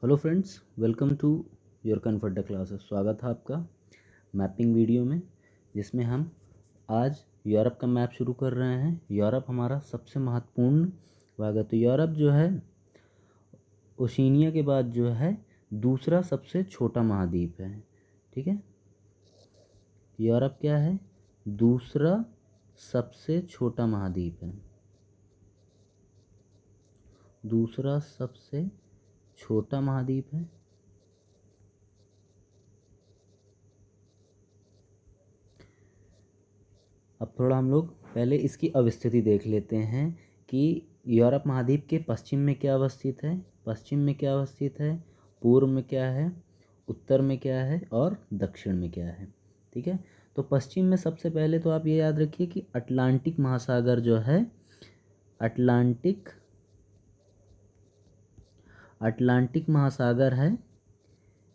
Hello friends, welcome to your comfort the classes. स्वागत है आपका मैपिंग वीडियो में, जिसमें हम आज यूरोप का मैप शुरू कर रहे हैं। यूरोप हमारा सबसे महत्वपूर्ण भाग है। तो यूरोप जो है ओशिनिया के बाद जो है दूसरा सबसे छोटा महाद्वीप है। ठीक है, यूरोप क्या है? दूसरा सबसे छोटा महाद्वीप है। दूसरा सबसे छोटा महाद्वीप है। अब थोड़ा हम लोग पहले इसकी अवस्थिति देख लेते हैं कि यूरोप महाद्वीप के पश्चिम में क्या अवस्थित है, पश्चिम में क्या अवस्थित है, पूर्व में क्या है, उत्तर में क्या है और दक्षिण में क्या है। ठीक है, तो पश्चिम में सबसे पहले तो आप ये याद रखिए कि अटलांटिक महासागर जो है, अटलांटिक अटलांटिक महासागर है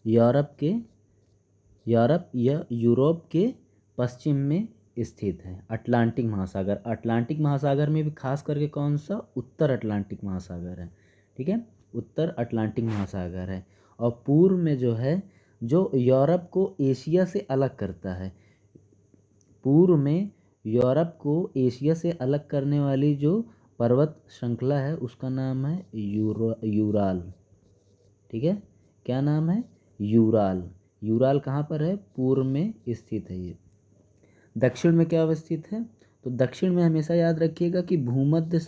यूरोप या यूरोप के पश्चिम में स्थित है। अटलांटिक महासागर, अटलांटिक महासागर में भी खास करके कौन सा? उत्तर अटलांटिक महासागर है। ठीक है, उत्तर अटलांटिक महासागर है। और पूर्व में जो है, जो यूरोप को एशिया से अलग करता है, पूर्व में यूरोप को एशिया से अलग करने वाली जो पर्वत श्रृंखला है उसका नाम है यूराल। ठीक है, क्या नाम है? यूराल। यूराल कहाँ पर है? पूर्व में स्थित है ये। दक्षिण में क्या अवस्थित है? तो दक्षिण में हमेशा याद रखिएगा कि भूमध्य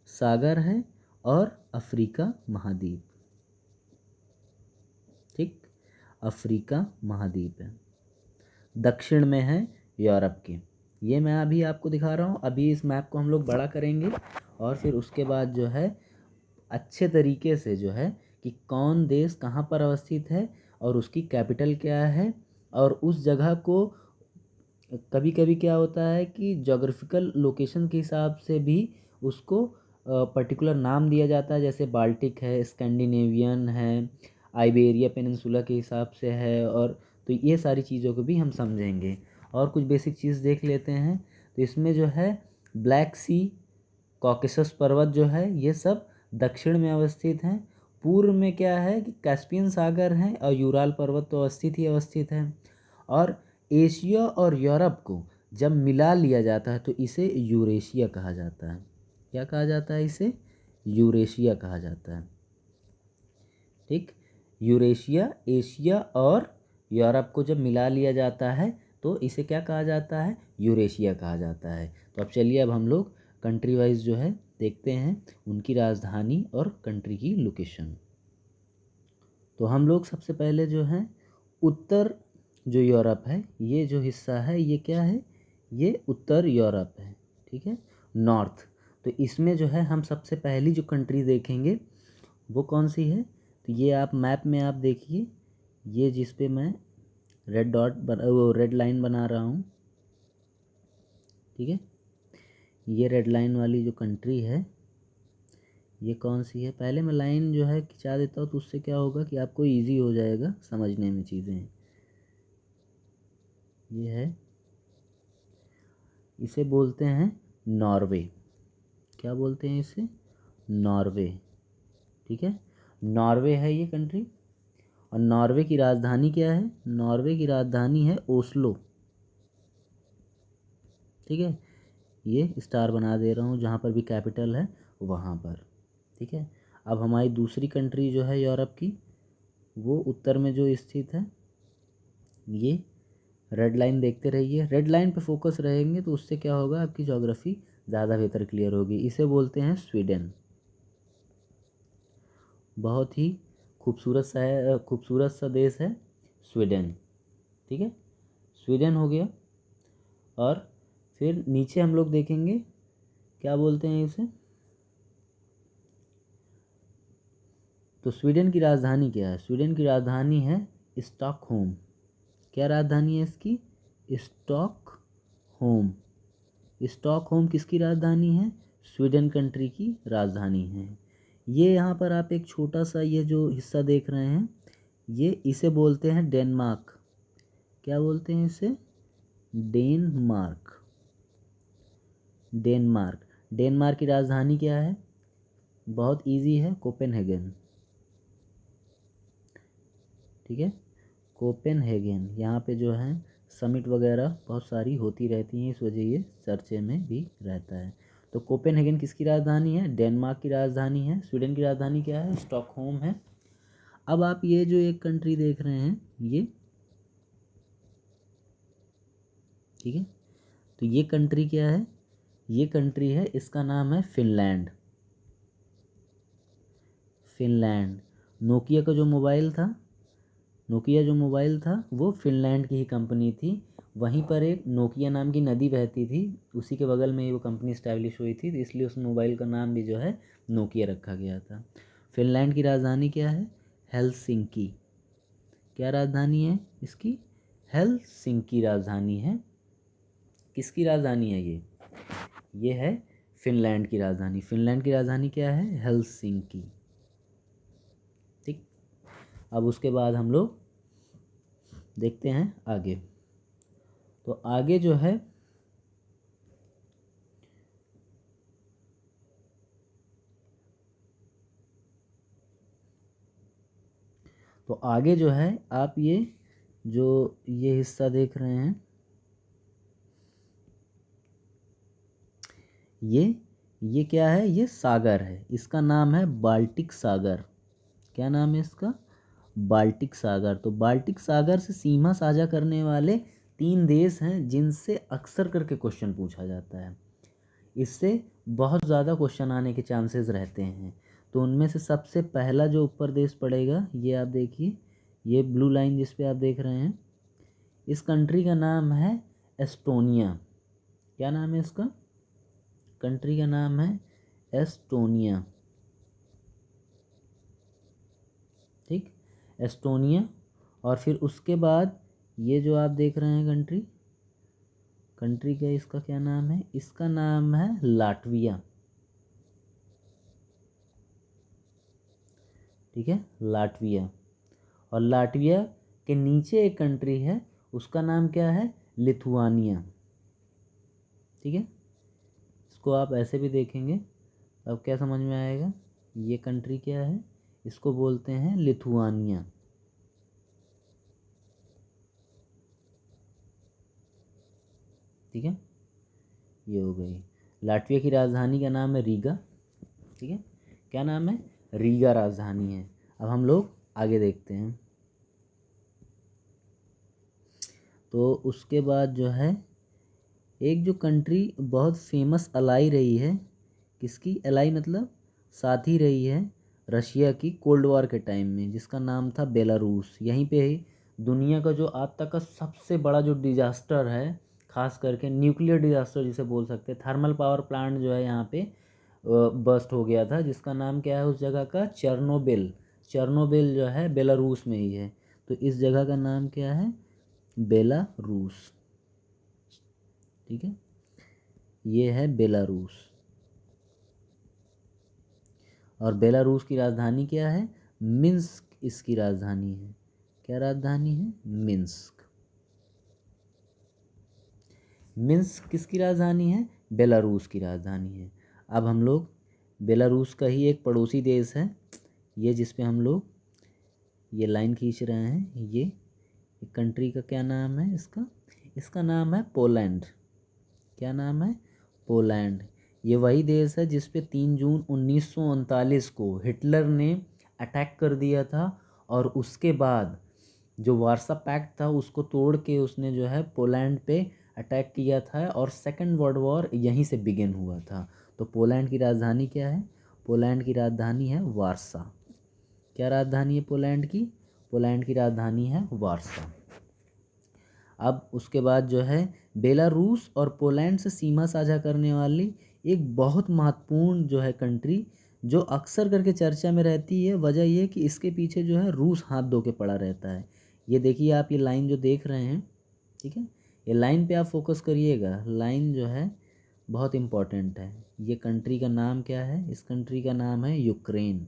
सागर है और अफ्रीका महाद्वीप। ठीक, अफ्रीका महाद्वीप है, दक्षिण में है यूरोप के। ये मैं अभी आपको दिखा रहा हूँ। अभी इस मैप को हम लोग बड़ा करेंगे और फिर उसके बाद जो है अच्छे तरीके से जो है कि कौन देश कहाँ पर अवस्थित है और उसकी कैपिटल क्या है, और उस जगह को कभी कभी क्या होता है कि जोग्राफिकल लोकेशन के हिसाब से भी उसको पर्टिकुलर नाम दिया जाता है। जैसे बाल्टिक है, स्कैंडिनेवियन है, आइबेरिया पेनिनसुला के हिसाब से है। और तो ये सारी चीज़ों को भी हम समझेंगे और कुछ बेसिक चीज़ देख लेते हैं। तो इसमें जो है ब्लैक सी, कॉकेसस पर्वत जो है, ये सब दक्षिण में अवस्थित हैं। पूर्व में क्या है कि कैस्पियन सागर है और यूराल पर्वत तो अवस्थित है। और एशिया और यूरोप को जब मिला लिया जाता है तो इसे यूरेशिया कहा जाता है। क्या कहा जाता है? इसे यूरेशिया कहा जाता है। ठीक, यूरेशिया एशिया और यूरोप को जब मिला लिया जाता है तो इसे क्या कहा जाता है? यूरेशिया कहा जाता है। तो अब चलिए, अब हम लोग कंट्री वाइज जो है देखते हैं उनकी राजधानी और कंट्री की लोकेशन। तो हम लोग सबसे पहले जो है उत्तर, जो यूरोप है, ये जो हिस्सा है ये क्या है? ये उत्तर यूरोप है। ठीक है, नॉर्थ। तो इसमें जो है हम सबसे पहली जो कंट्री देखेंगे वो कौन सी है? तो ये आप मैप में आप देखिए, ये जिस पे मैं रेड लाइन बना रहा हूँ। ठीक है, ये रेड लाइन वाली जो कंट्री है ये कौन सी है? पहले मैं लाइन जो है खिंचा देता हूँ तो उससे क्या होगा कि आपको इजी हो जाएगा समझने में चीज़ें। ये है, इसे बोलते हैं नॉर्वे। क्या बोलते हैं इसे? नॉर्वे। ठीक है, नॉर्वे है ये कंट्री। और नॉर्वे की राजधानी क्या है? नॉर्वे की राजधानी है ओस्लो। ठीक है, ये स्टार बना दे रहा हूँ जहाँ पर भी कैपिटल है वहाँ पर। ठीक है, अब हमारी दूसरी कंट्री जो है यूरोप की, वो उत्तर में जो स्थित है, ये रेड लाइन देखते रहिए। रेड लाइन पे फोकस रहेंगे तो उससे क्या होगा, आपकी ज्योग्राफी ज़्यादा बेहतर क्लियर होगी। इसे बोलते हैं स्वीडन। बहुत ही खूबसूरत सा देश है स्वीडन। ठीक है, स्वीडन हो गया। और फिर नीचे हम लोग देखेंगे, क्या बोलते हैं इसे? तो स्वीडन की राजधानी क्या है? स्वीडन की राजधानी है स्टॉकहोम। क्या राजधानी है इसकी? स्टॉकहोम। स्टॉकहोम किसकी राजधानी है? स्वीडन कंट्री की राजधानी है। ये यहाँ पर आप एक छोटा सा ये जो हिस्सा देख रहे हैं, ये इसे बोलते हैं डेनमार्क। क्या बोलते हैं इसे? डेनमार्क। डेनमार्क। डेनमार्क की राजधानी क्या है? बहुत इजी है, कोपेनहेगन। ठीक है, कोपेनहेगन। यहाँ पे जो है समिट वगैरह बहुत सारी होती रहती हैं, इस वजह ये चर्चे में भी रहता है। तो कोपेनहेगन किसकी राजधानी है? डेनमार्क की राजधानी है। स्वीडन की राजधानी क्या है? स्टॉकहोम है। अब आप ये जो एक कंट्री देख रहे हैं ये, ठीक है, तो ये कंट्री क्या है? ये कंट्री है, इसका नाम है फिनलैंड। फिनलैंड। नोकिया का जो मोबाइल था, नोकिया जो मोबाइल था वो फिनलैंड की ही कंपनी थी। वहीं पर एक नोकिया नाम की नदी बहती थी, उसी के बगल में ही वो कंपनी इस्टेब्लिश हुई थी, तो इसलिए उस मोबाइल का नाम भी जो है नोकिया रखा गया था। फिनलैंड की राजधानी क्या है? हेलसिंकी। क्या राजधानी है इसकी? हेलसिंकी राजधानी है। किसकी राजधानी है ये? ये है फिनलैंड की राजधानी। फिनलैंड की राजधानी क्या है? हेलसिंकी। ठीक, अब उसके बाद हम लोग देखते हैं आगे। तो आगे जो है तो आगे जो है आप ये जो ये हिस्सा देख रहे हैं, ये क्या है? ये सागर है, इसका नाम है बाल्टिक सागर। क्या नाम है इसका? बाल्टिक सागर। तो बाल्टिक सागर से सीमा साझा करने वाले 3 देश हैं जिनसे अक्सर करके क्वेश्चन पूछा जाता है। इससे बहुत ज़्यादा क्वेश्चन आने के चांसेस रहते हैं। तो उनमें से सबसे पहला जो ऊपर देश पड़ेगा, ये आप देखिए, ये ब्लू लाइन जिस पे आप देख रहे हैं, इस कंट्री का नाम है एस्टोनिया। क्या नाम है इसका? कंट्री का नाम है एस्टोनिया। ठीक, एस्टोनिया। और फिर उसके बाद ये जो आप देख रहे हैं कंट्री, कंट्री का इसका क्या नाम है? इसका नाम है लाटविया। ठीक है, लाटविया। और लाटविया के नीचे एक कंट्री है, उसका नाम क्या है? लिथुआनिया। ठीक है, इसको आप ऐसे भी देखेंगे, अब क्या समझ में आएगा? ये कंट्री क्या है? इसको बोलते हैं लिथुआनिया। ठीक है, ये हो गई। लाटविया की राजधानी का नाम है रीगा। ठीक है, क्या नाम है? रीगा राजधानी है। अब हम लोग आगे देखते हैं। तो उसके बाद जो है एक जो कंट्री बहुत फेमस अलाई रही है, किसकी अलाई मतलब साथी रही है रशिया की कोल्ड वॉर के टाइम में, जिसका नाम था बेलारूस। यहीं पे ही दुनिया का जो आज तक का सबसे बड़ा जो डिजास्टर है, खास करके न्यूक्लियर डिजास्टर जिसे बोल सकते हैं, थर्मल पावर प्लांट जो है यहाँ पे बस्ट हो गया था, जिसका नाम क्या है उस जगह का? चेरनोबिल। चेरनोबिल जो है बेलारूस में ही है, तो इस जगह का नाम क्या है? बेलारूस। ठीक है, ये है बेलारूस। और बेलारूस की राजधानी क्या है? मिन्स्क इसकी राजधानी है। क्या राजधानी है? मिन्स्क। मिन्स्क किसकी राजधानी है? बेलारूस की राजधानी है। अब हम लोग बेलारूस का ही एक पड़ोसी देश है, ये जिस पे हम लोग ये लाइन खींच रहे हैं, ये कंट्री का क्या नाम है इसका? इसका नाम है पोलैंड। क्या नाम है? पोलैंड। ये वही देश है जिस पे 3 जून 1939 को हिटलर ने अटैक कर दिया था, और उसके बाद जो वार्सा पैक्ट था उसको तोड़ के उसने जो है पोलैंड पे अटैक किया था, और सेकंड वर्ल्ड वॉर यहीं से बिगिन हुआ था। तो पोलैंड की राजधानी क्या है? पोलैंड की राजधानी है वार्सा। क्या राजधानी है पोलैंड की? पोलैंड की राजधानी है वार्सा। अब उसके बाद जो है बेलारूस और पोलैंड से सीमा साझा करने वाली एक बहुत महत्वपूर्ण जो है कंट्री, जो अक्सर करके चर्चा में रहती है, वजह यह कि इसके पीछे जो है रूस हाथ धो के पड़ा रहता है। ये देखिए आप, ये लाइन जो देख रहे हैं, ठीक है, ये लाइन पे आप फोकस करिएगा, लाइन जो है बहुत इम्पोर्टेंट है। ये कंट्री का नाम क्या है? इस कंट्री का नाम है यूक्रेन।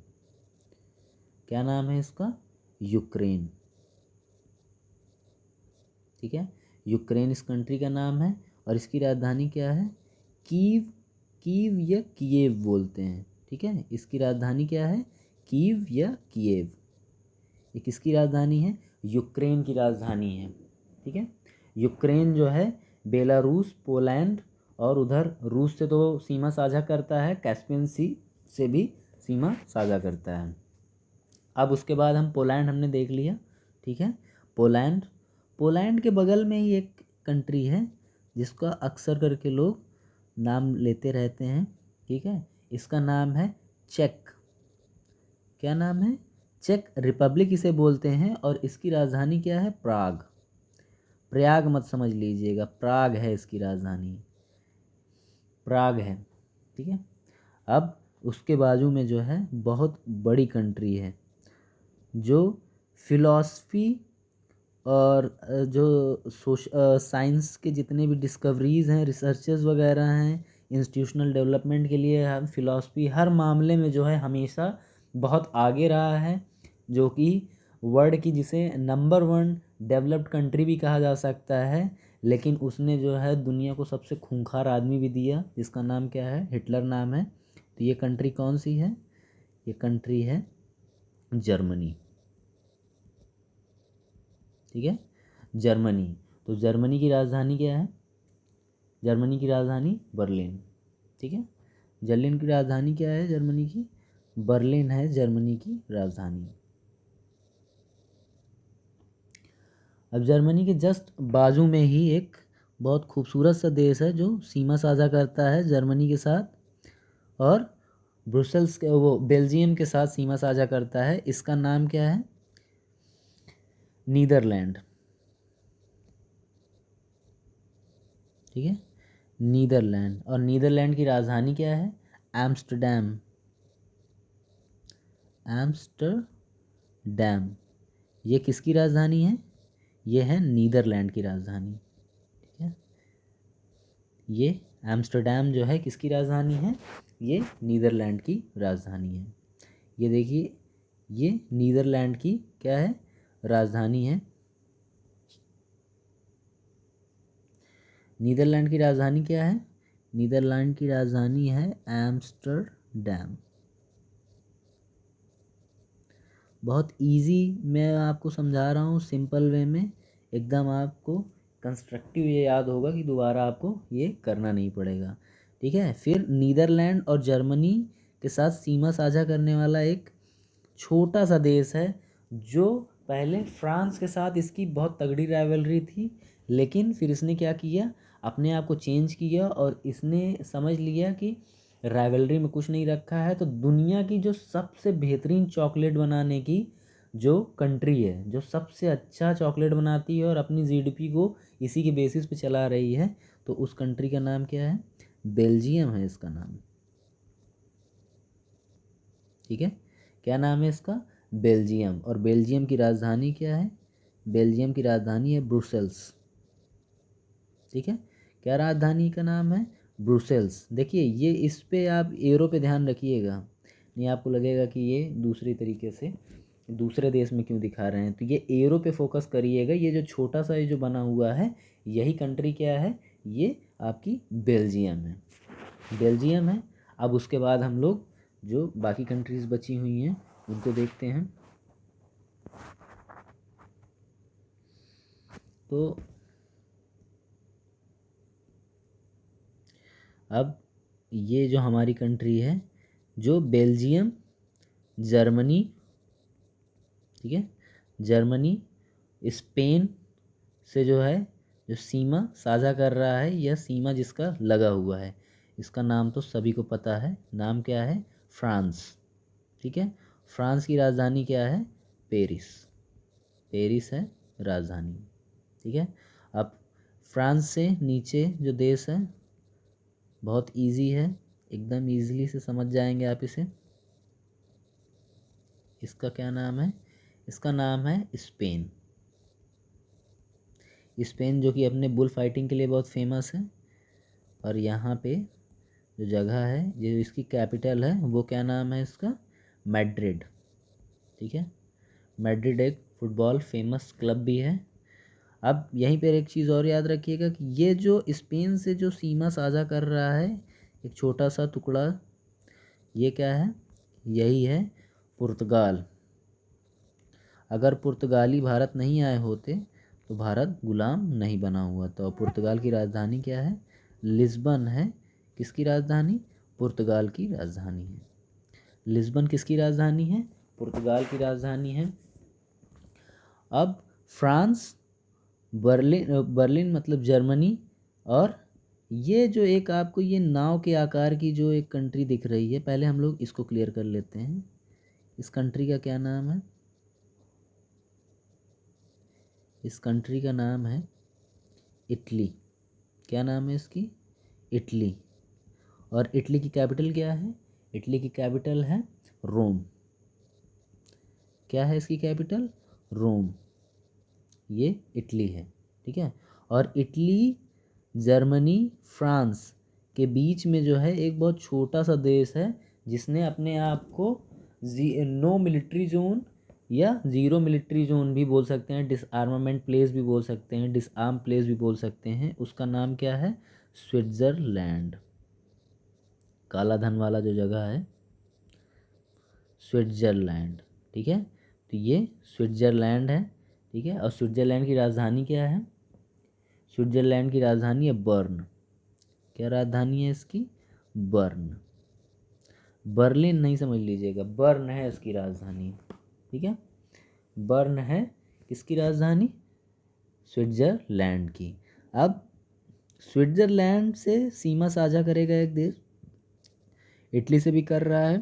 क्या नाम है इसका? यूक्रेन। ठीक है, यूक्रेन इस कंट्री का नाम है, और इसकी राजधानी क्या है? कीव। कीव या किएव बोलते हैं, ठीक है। इसकी राजधानी क्या है, कीव या किएव। ये किसकी राजधानी है, यूक्रेन की राजधानी है, ठीक है। यूक्रेन जो है बेलारूस, पोलैंड और उधर रूस से तो सीमा साझा करता है, कैस्पियन सी से भी सीमा साझा करता है। अब उसके बाद हम पोलैंड हमने देख लिया, ठीक है। पोलैंड, पोलैंड के बगल में ही एक कंट्री है जिसका अक्सर करके लोग नाम लेते रहते हैं, ठीक है। इसका नाम है चेक। क्या नाम है, चेक रिपब्लिक इसे बोलते हैं और इसकी राजधानी क्या है, प्राग। प्रयाग मत समझ लीजिएगा, प्राग है इसकी राजधानी, प्राग है, ठीक है। अब उसके बाजू में जो है बहुत बड़ी कंट्री है जो फिलॉसफी और जो साइंस के जितने भी डिस्कवरीज़ हैं, रिसर्चेस वगैरह हैं, इंस्टीट्यूशनल डेवलपमेंट के लिए हम फिलॉसफी हर मामले में जो है हमेशा बहुत आगे रहा है, जो कि वर्ल्ड की जिसे नंबर 1 डेवलप्ड कंट्री भी कहा जा सकता है। लेकिन उसने जो है दुनिया को सबसे खूंखार आदमी भी दिया, जिसका नाम क्या है, हिटलर नाम है। तो ये कंट्री कौन सी है, ये कंट्री है जर्मनी, ठीक है, जर्मनी। तो जर्मनी की राजधानी क्या है, जर्मनी की राजधानी बर्लिन, ठीक है। जर्मनी की राजधानी क्या है, जर्मनी की बर्लिन है जर्मनी की राजधानी। अब जर्मनी के जस्ट बाजू में ही एक बहुत खूबसूरत सा देश है जो सीमा साझा करता है जर्मनी के साथ, और ब्रुसेल्स के वो बेल्जियम के साथ सीमा साझा करता है। इसका नाम क्या है, नीदरलैंड, ठीक है, नीदरलैंड। और नीदरलैंड की राजधानी क्या है, एम्स्टर्डम, एम्स्टर्डम। ये किसकी राजधानी है, ये है नीदरलैंड की राजधानी, ठीक है। ये एम्स्टर्डम जो है किसकी राजधानी है, ये नीदरलैंड की राजधानी है। ये देखिए, ये नीदरलैंड की क्या है, राजधानी है। नीदरलैंड की राजधानी क्या है, नीदरलैंड की राजधानी है एम्स्टर्डम। बहुत इजी मैं आपको समझा रहा हूँ, सिंपल वे में एकदम, आपको कंस्ट्रक्टिव ये याद होगा कि दोबारा आपको ये करना नहीं पड़ेगा, ठीक है। फिर नीदरलैंड और जर्मनी के साथ सीमा साझा करने वाला एक छोटा सा देश है जो पहले फ्रांस के साथ इसकी बहुत तगड़ी राइवलरी थी, लेकिन फिर इसने क्या किया, अपने आप को चेंज किया और इसने समझ लिया कि राइवलरी में कुछ नहीं रखा है। तो दुनिया की जो सबसे बेहतरीन चॉकलेट बनाने की जो कंट्री है, जो सबसे अच्छा चॉकलेट बनाती है और अपनी जीडीपी को इसी के बेसिस पे चला रही है, तो उस कंट्री का नाम क्या है, बेल्जियम है इसका नाम, ठीक है। क्या नाम है इसका, बेल्जियम। और बेल्जियम की राजधानी क्या है, बेल्जियम की राजधानी है ब्रुसेल्स, ठीक है। क्या राजधानी का नाम है, ब्रुसेल्स। देखिए ये इस पे आप एरो पे ध्यान रखिएगा, नहीं आपको लगेगा कि ये दूसरी तरीके से दूसरे देश में क्यों दिखा रहे हैं। तो ये एरो पे फोकस करिएगा, ये जो छोटा सा ये जो बना हुआ है यही कंट्री क्या है, ये आपकी बेल्जियम है, बेल्जियम है। अब उसके बाद हम लोग जो बाकी कंट्रीज़ बची हुई हैं उनको देखते हैं। तो अब ये जो हमारी कंट्री है, जो बेल्जियम, जर्मनी, ठीक है, जर्मनी स्पेन से जो है जो सीमा साझा कर रहा है, यह सीमा जिसका लगा हुआ है, इसका नाम तो सभी को पता है, नाम क्या है, फ्रांस, ठीक है। फ्रांस की राजधानी क्या है, पेरिस, पेरिस है राजधानी, ठीक है। अब फ्रांस से नीचे जो देश है बहुत इजी है, एकदम इजीली से समझ जाएंगे आप इसे। इसका क्या नाम है, इसका नाम है स्पेन, स्पेन जो कि अपने बुल फाइटिंग के लिए बहुत फेमस है। और यहाँ पे जो जगह है, जो इसकी कैपिटल है, वो क्या नाम है इसका, मैड्रिड, ठीक है। मैड्रिड एक फुटबॉल फेमस क्लब भी है। अब यहीं पर एक चीज़ और याद रखिएगा कि ये जो स्पेन से जो सीमा साझा कर रहा है, एक छोटा सा टुकड़ा, ये क्या है, यही है पुर्तगाल। अगर पुर्तगाली भारत नहीं आए होते तो भारत गुलाम नहीं बना हुआ था। और पुर्तगाल की राजधानी क्या है, लिस्बन है। किसकी राजधानी, पुर्तगाल की राजधानी है। लिस्बन किसकी राजधानी है, पुर्तगाल की राजधानी है। अब फ्रांस, बर्लिन, बर्लिन मतलब जर्मनी, और ये जो एक आपको ये नाव के आकार की जो एक कंट्री दिख रही है, पहले हम लोग इसको क्लियर कर लेते हैं। इस कंट्री का क्या नाम है, इस कंट्री का नाम है इटली। क्या नाम है इसकी, इटली। और इटली की कैपिटल क्या है, इटली की कैपिटल है रोम। क्या है इसकी कैपिटल, रोम। ये इटली है, ठीक है। और इटली, जर्मनी, फ्रांस के बीच में जो है एक बहुत छोटा सा देश है जिसने अपने आप को नो मिलिट्री जोन या ज़ीरो मिलिट्री जोन भी बोल सकते हैं, डिसआर्मामेंट प्लेस भी बोल सकते हैं, डिसआर्म प्लेस भी बोल सकते हैं। उसका नाम क्या है, स्विट्ज़रलैंड। काला धन वाला जो जगह है, स्विट्ज़रलैंड, ठीक है। तो ये स्विट्ज़रलैंड है, ठीक है। और स्विट्ज़रलैंड की राजधानी क्या है, स्विट्ज़रलैंड की राजधानी है बर्न। क्या राजधानी है इसकी, बर्न। बर्लिन नहीं समझ लीजिएगा, बर्न है इसकी राजधानी, ठीक है। बर्न है किसकी राजधानी, स्विट्ज़रलैंड की। अब स्विट्ज़रलैंड से सीमा साझा करेगा एक देश, इटली से भी कर रहा है,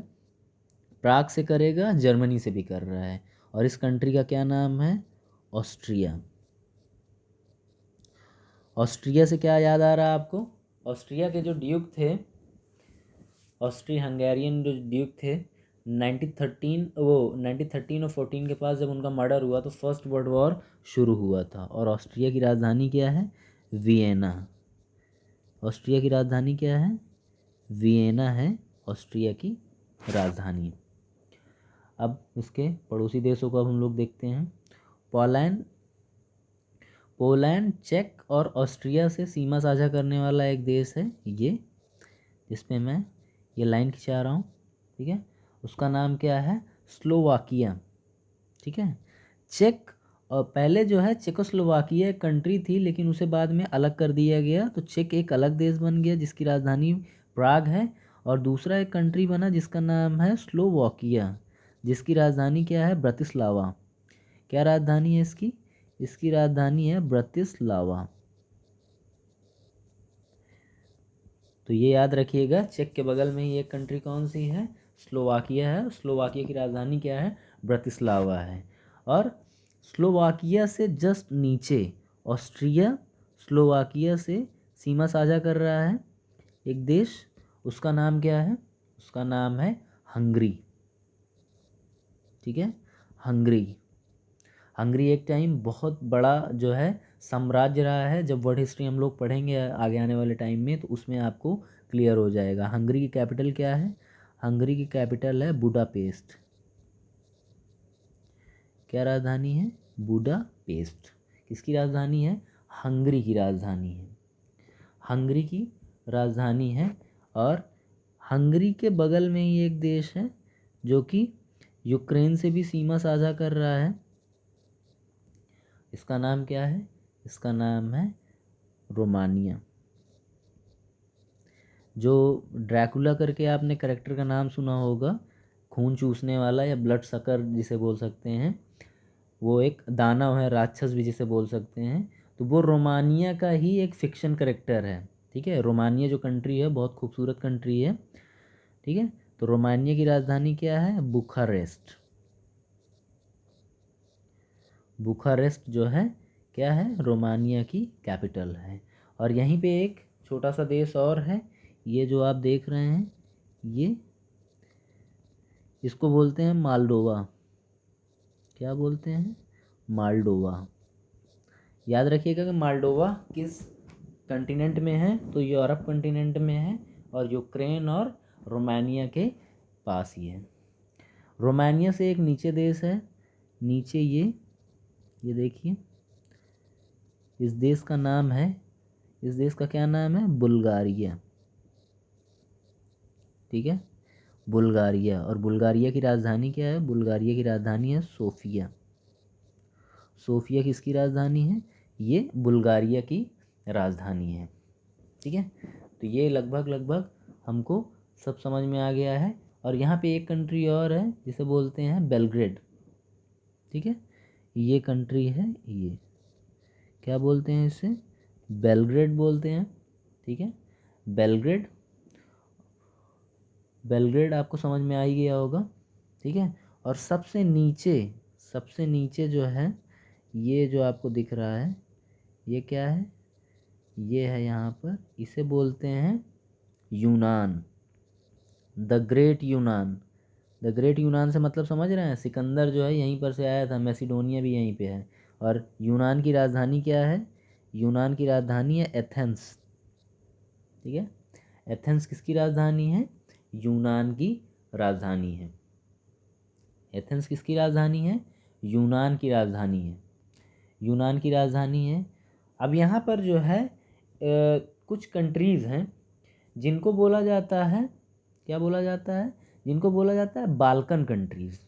प्राग से करेगा, जर्मनी से भी कर रहा है। और इस कंट्री का क्या नाम है, ऑस्ट्रिया। ऑस्ट्रिया से क्या याद आ रहा है आपको, ऑस्ट्रिया के जो ड्यूक थे, ऑस्ट्री हंगेरियन जो ड्यूक थे, 1913 और 14 के पास जब उनका मर्डर हुआ तो फर्स्ट वर्ल्ड वॉर शुरू हुआ था। और ऑस्ट्रिया की राजधानी क्या है, वियना। ऑस्ट्रिया की राजधानी क्या है, वियना है ऑस्ट्रिया की राजधानी। अब इसके पड़ोसी देशों को अब हम लोग देखते हैं। पोलैंड, पोलैंड चेक और ऑस्ट्रिया से सीमा साझा करने वाला एक देश है ये, जिसमें मैं ये लाइन खिंचा रहा हूँ, ठीक है। उसका नाम क्या है, स्लोवाकिया, ठीक है। चेक, और पहले जो है चेकोस्लोवाकिया एक कंट्री थी, लेकिन उसे बाद में अलग कर दिया गया, तो चेक एक अलग देश बन गया जिसकी राजधानी प्राग है। और दूसरा एक कंट्री बना जिसका नाम है स्लोवाकिया, जिसकी राजधानी क्या है, ब्रतिस्लावा। क्या राजधानी है इसकी, इसकी राजधानी है ब्रतिस्लावा। तो ये याद रखिएगा, चेक के बगल में ही एक कंट्री कौन सी है, स्लोवाकिया है। स्लोवाकिया की राजधानी क्या है, ब्रतिस्लावा है। और स्लोवाकिया से जस्ट नीचे ऑस्ट्रिया स्लोवाकिया से सीमा साझा कर रहा है एक देश, उसका नाम क्या है, उसका नाम है हंगरी, ठीक है। हंगरी, हंगरी एक टाइम बहुत बड़ा जो है साम्राज्य रहा है। जब वर्ल्ड हिस्ट्री हम लोग पढ़ेंगे आगे आने वाले टाइम में तो उसमें आपको क्लियर हो जाएगा। हंगरी की कैपिटल क्या है, हंगरी की कैपिटल है बुडापेस्ट। क्या राजधानी है, बुडापेस्ट। किसकी राजधानी है, हंगरी की राजधानी है, हंगरी की राजधानी है। और हंगरी के बगल में ही एक देश है जो कि यूक्रेन से भी सीमा साझा कर रहा है। इसका नाम क्या है, इसका नाम है रोमानिया। जो ड्रैकुला करके आपने करेक्टर का नाम सुना होगा, खून चूसने वाला या ब्लड सकर जिसे बोल सकते हैं, वो एक दानव है, राक्षस भी जिसे बोल सकते हैं, तो वो रोमानिया का ही एक फिक्शन करेक्टर है, ठीक है। रोमानिया जो कंट्री है बहुत खूबसूरत कंट्री है, ठीक है। तो रोमानिया की राजधानी क्या है, बुखारेस्ट। बुखारेस्ट जो है क्या है, रोमानिया की कैपिटल है। और यहीं पे एक छोटा सा देश और है, ये जो आप देख रहे हैं, ये इसको बोलते हैं मालडोवा। क्या बोलते हैं, मालडोवा। याद रखिएगा कि मालडोवा किस कंटिनेंट में है, तो यूरोप कंटिनेंट में है, और यूक्रेन और रोमानिया के पास ही है। रोमानिया से एक नीचे देश है, नीचे ये देखिए, इस देश का नाम है, इस देश का क्या नाम है, बुल्गारिया। ठीक है, बुल्गारिया। और बुल्गारिया की राजधानी क्या है? बुल्गारिया की राजधानी है सोफिया। सोफिया किसकी राजधानी है? ये बुल्गारिया की राजधानी है। ठीक है, तो ये लगभग लगभग हमको सब समझ में आ गया है। और यहाँ पे एक कंट्री और है जिसे बोलते हैं बेलग्रेड। ठीक है, ये कंट्री है, ये क्या बोलते हैं इसे? बेलग्रेड बोलते हैं। ठीक है, बेलग्रेड। बेलग्रेड आपको समझ में आ ही गया होगा। ठीक है, और सबसे नीचे जो है, ये जो आपको दिख रहा है, ये क्या है? ये है यहाँ पर, इसे बोलते हैं यूनान, द ग्रेट यूनान। द ग्रेट यूनान से मतलब समझ रहे हैं? सिकंदर जो है यहीं पर से आया था, मैसिडोनिया भी यहीं पे है। और यूनान की राजधानी क्या है? यूनान की राजधानी है एथेंस। ठीक है, एथेंस किसकी राजधानी है? यूनान की राजधानी है। एथेंस किसकी राजधानी है? यूनान की राजधानी है। यूनान की राजधानी है। अब यहाँ पर जो है कुछ कंट्रीज़ हैं जिनको बोला जाता है, क्या बोला जाता है? जिनको बोला जाता है बाल्कन कंट्रीज़।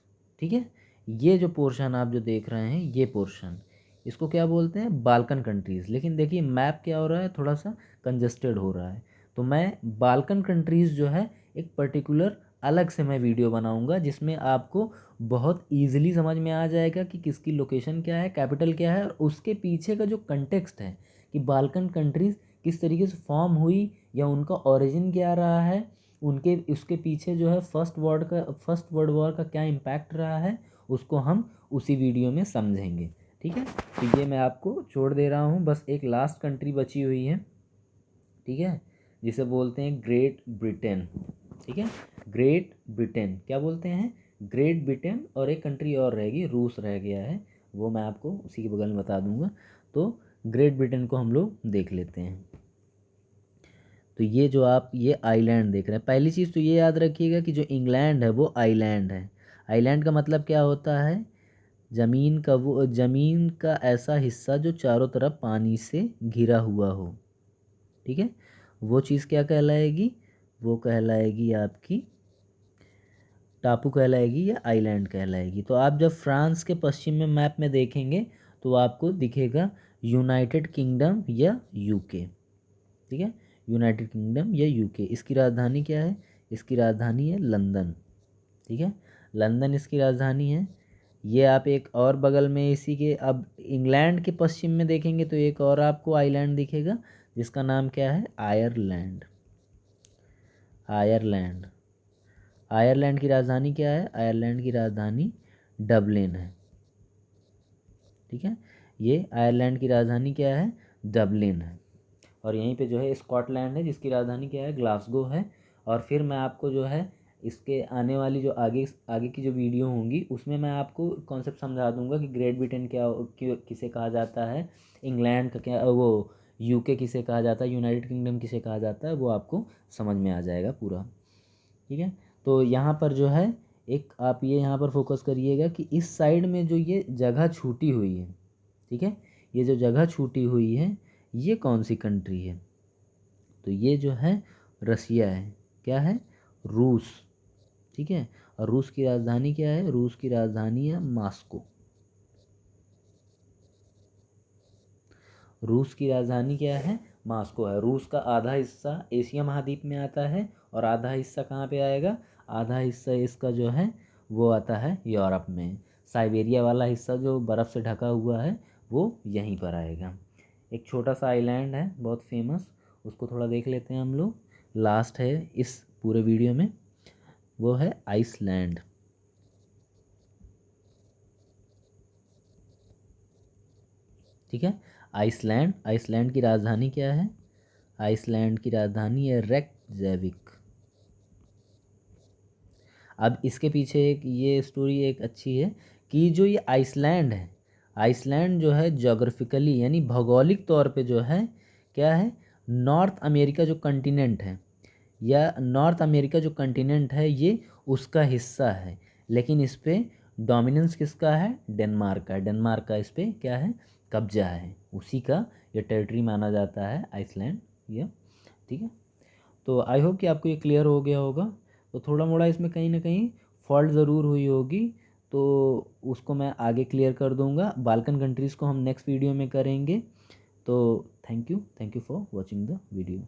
ठीक है, ये जो पोर्शन आप जो देख रहे हैं, ये पोर्शन, इसको क्या बोलते हैं? Balkan countries. लेकिन देखिए मैप क्या हो रहा है, थोड़ा सा कंजस्टेड हो रहा है। तो मैं बाल्कन कंट्रीज़ जो है एक पर्टिकुलर अलग से मैं वीडियो बनाऊंगा जिसमें आपको बहुत ईजिली समझ में आ जाएगा कि किसकी लोकेशन क्या है, कैपिटल क्या है, और उसके पीछे का जो कंटेक्स्ट है कि बाल्कन कंट्रीज़ किस तरीके से फॉर्म हुई या उनका ओरिजिन क्या रहा है, उनके उसके पीछे जो है फर्स्ट वर्ल्ड वॉर का क्या इम्पैक्ट रहा है, उसको हम उसी वीडियो में समझेंगे। ठीक है, तो ये मैं आपको छोड़ दे रहा हूँ। बस एक लास्ट कंट्री बची हुई है, ठीक है, जिसे बोलते हैं ग्रेट ब्रिटेन। ठीक है, ग्रेट ब्रिटेन क्या बोलते हैं? Great Britain. और एक कंट्री और रहेगी, रूस रह गया है, वो मैं आपको उसी के बगल में बता दूंगा। तो ग्रेट ब्रिटेन को हम लोग देख लेते हैं। तो ये जो आप ये आइलैंड देख रहे हैं, पहली चीज़ तो ये याद रखिएगा कि जो इंग्लैंड है वो आइलैंड है। आइलैंड का मतलब क्या होता है? ज़मीन का ऐसा हिस्सा जो चारों तरफ पानी से घिरा हुआ हो। ठीक है, वो चीज़ क्या कहलाएगी? वो कहलाएगी आपकी टापू कहलाएगी या आइलैंड कहलाएगी। तो आप जब फ्रांस के पश्चिम में मैप में देखेंगे तो आपको दिखेगा यूनाइटेड किंगडम या यूके। ठीक है, यूनाइटेड किंगडम या यूके। इसकी राजधानी क्या है? इसकी राजधानी है लंदन। ठीक है, लंदन इसकी राजधानी है। ये आप एक और बगल में इसी के, अब इंग्लैंड के पश्चिम में देखेंगे तो एक और आपको आइलैंड दिखेगा जिसका नाम क्या है? आयरलैंड। आयरलैंड। आयरलैंड की राजधानी क्या है? आयरलैंड की राजधानी डबलिन है। ठीक है, ये आयरलैंड की राजधानी क्या है? डबलिन है। और यहीं पे जो है स्कॉटलैंड है जिसकी राजधानी क्या है? ग्लासगो है। और फिर मैं आपको जो है इसके आने वाली जो आगे आगे की जो वीडियो होंगी उसमें मैं आपको कॉन्सेप्ट समझा दूंगा कि ग्रेट ब्रिटेन किसे कहा जाता है, इंग्लैंड का क्या, वो यूके किसे कहा जाता है, यूनाइटेड किंगडम किसे कहा जाता है, वो आपको समझ में आ जाएगा पूरा। ठीक है, तो यहाँ पर जो है एक आप ये यहाँ पर फोकस करिएगा कि इस साइड में जो ये जगह छूटी हुई है, ठीक है, ये जो जगह छूटी हुई है ये कौन सी कंट्री है? तो ये जो है रसिया है। क्या है? रूस। ठीक है, और रूस की राजधानी क्या है? रूस की राजधानी है मॉस्को। रूस की राजधानी क्या है? मॉस्को है। रूस का आधा हिस्सा एशिया महाद्वीप में आता है और आधा हिस्सा कहाँ पे आएगा? आधा हिस्सा इसका जो है वो आता है यूरोप में। साइबेरिया वाला हिस्सा जो बर्फ़ से ढका हुआ है वो यहीं पर आएगा। एक छोटा सा आइलैंड है बहुत फेमस, उसको थोड़ा देख लेते हैं हम लोग, लास्ट है इस पूरे वीडियो में, वो है आइसलैंड। ठीक है, आइसलैंड। आइसलैंड की राजधानी क्या है? आइसलैंड की राजधानी है रेकजाविक। अब इसके पीछे एक ये स्टोरी एक अच्छी है कि जो ये आइसलैंड है, आइसलैंड जो है जोग्राफिकली यानी भौगोलिक तौर पे जो है क्या है? नॉर्थ अमेरिका जो कंटिनेंट है, या नॉर्थ अमेरिका जो कंटिनेंट है ये उसका हिस्सा है। लेकिन इस पे डोमिनेंस किसका है? डेनमार्क का। डेनमार्क का इस पे क्या है? कब्जा है, उसी का ये टेरिटरी माना जाता है आइसलैंड ये। ठीक है, तो आई होप कि आपको ये क्लियर हो गया होगा। तो थोड़ा मोड़ा इसमें कहीं ना कहीं फॉल्ट ज़रूर हुई होगी, तो उसको मैं आगे क्लियर कर दूंगा। बाल्कन कंट्रीज़ को हम नेक्स्ट वीडियो में करेंगे। तो thank you for watching the video.